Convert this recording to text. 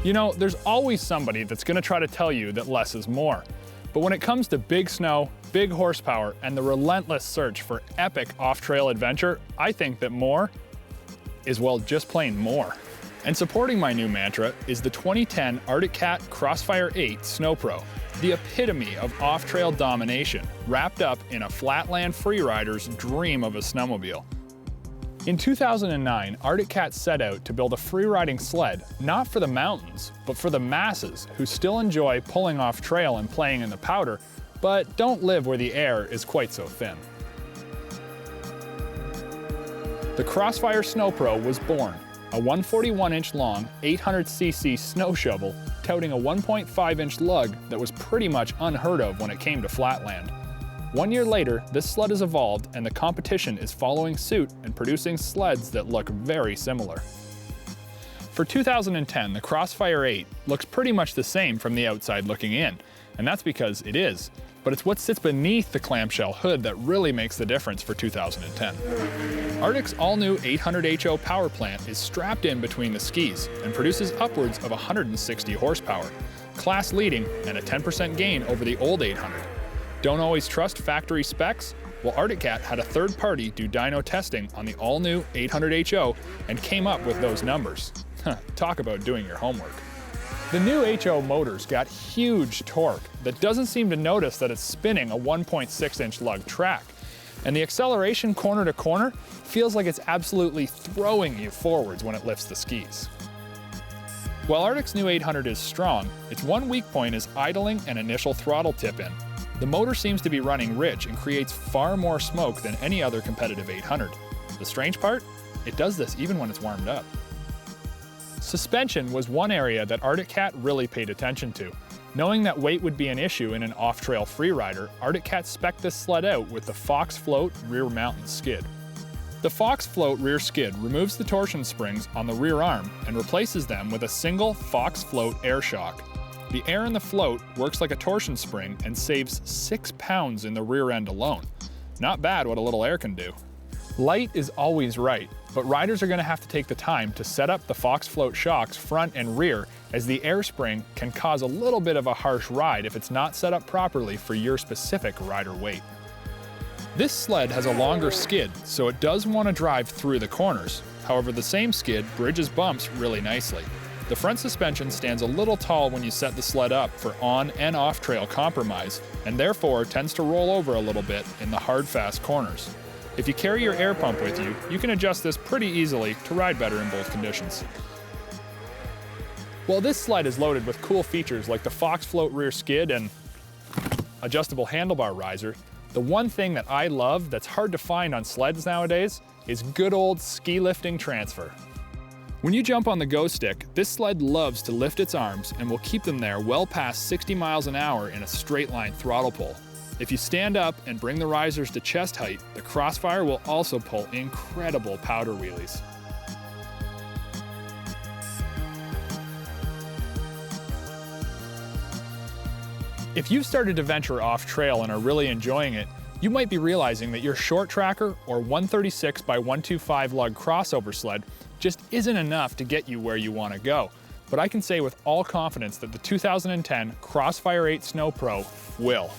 You know, there's always somebody that's gonna try to tell you that less is more. But when it comes to big snow, big horsepower, and the relentless search for epic off-trail adventure, I think that more is, well, just plain more. And supporting my new mantra is the 2010 Arctic Cat Crossfire 8 Sno Pro, the epitome of off-trail domination, wrapped up in a flatland freerider's dream of a snowmobile. In 2009, Arctic Cat set out to build a freeriding sled, not for the mountains, but for the masses who still enjoy pulling off trail and playing in the powder, but don't live where the air is quite so thin. The Crossfire Sno Pro was born, a 141-inch long, 800cc snow shovel touting a 1.5-inch lug that was pretty much unheard of when it came to flatland. 1 year later, this sled has evolved and the competition is following suit and producing sleds that look very similar. For 2010, the Crossfire 8 looks pretty much the same from the outside looking in, and that's because it is. But it's what sits beneath the clamshell hood that really makes the difference for 2010. Arctic's all-new 800HO power plant is strapped in between the skis and produces upwards of 160 horsepower, class leading and a 10% gain over the old 800. Don't always trust factory specs? Well, Arctic Cat had a third party do dyno testing on the all-new 800HO and came up with those numbers. Talk about doing your homework. The new HO motor's got huge torque that doesn't seem to notice that it's spinning a 1.6-inch lug track. And the acceleration corner to corner feels like it's absolutely throwing you forwards when it lifts the skis. While Arctic's new 800 is strong, its one weak point is idling and initial throttle tip-in. The motor seems to be running rich and creates far more smoke than any other competitive 800. The strange part? It does this even when it's warmed up. Suspension was one area that Arctic Cat really paid attention to. Knowing that weight would be an issue in an off-trail freerider, Arctic Cat spec'd this sled out with the Fox Float rear mounted skid. The Fox Float rear skid removes the torsion springs on the rear arm and replaces them with a single Fox Float air shock. The air in the float works like a torsion spring and saves 6 pounds in the rear end alone. Not bad what a little air can do. Light is always right, but riders are going to have to take the time to set up the Fox Float shocks front and rear, as the air spring can cause a little bit of a harsh ride if it's not set up properly for your specific rider weight. This sled has a longer skid, so it does want to drive through the corners. However, the same skid bridges bumps really nicely. The front suspension stands a little tall when you set the sled up for on and off trail compromise, and therefore tends to roll over a little bit in the hard, fast corners. If you carry your air pump with you, you can adjust this pretty easily to ride better in both conditions. While this sled is loaded with cool features like the Fox Float rear skid and adjustable handlebar riser, the one thing that I love that's hard to find on sleds nowadays is good old ski lifting transfer. When you jump on the go stick, this sled loves to lift its arms and will keep them there well past 60 miles an hour in a straight line throttle pull. If you stand up and bring the risers to chest height, the Crossfire will also pull incredible powder wheelies. If you've started to venture off trail and are really enjoying it, you might be realizing that your short tracker or 136 by 125 lug crossover sled just isn't enough to get you where you want to go. But I can say with all confidence that the 2010 Crossfire 8 Sno Pro will.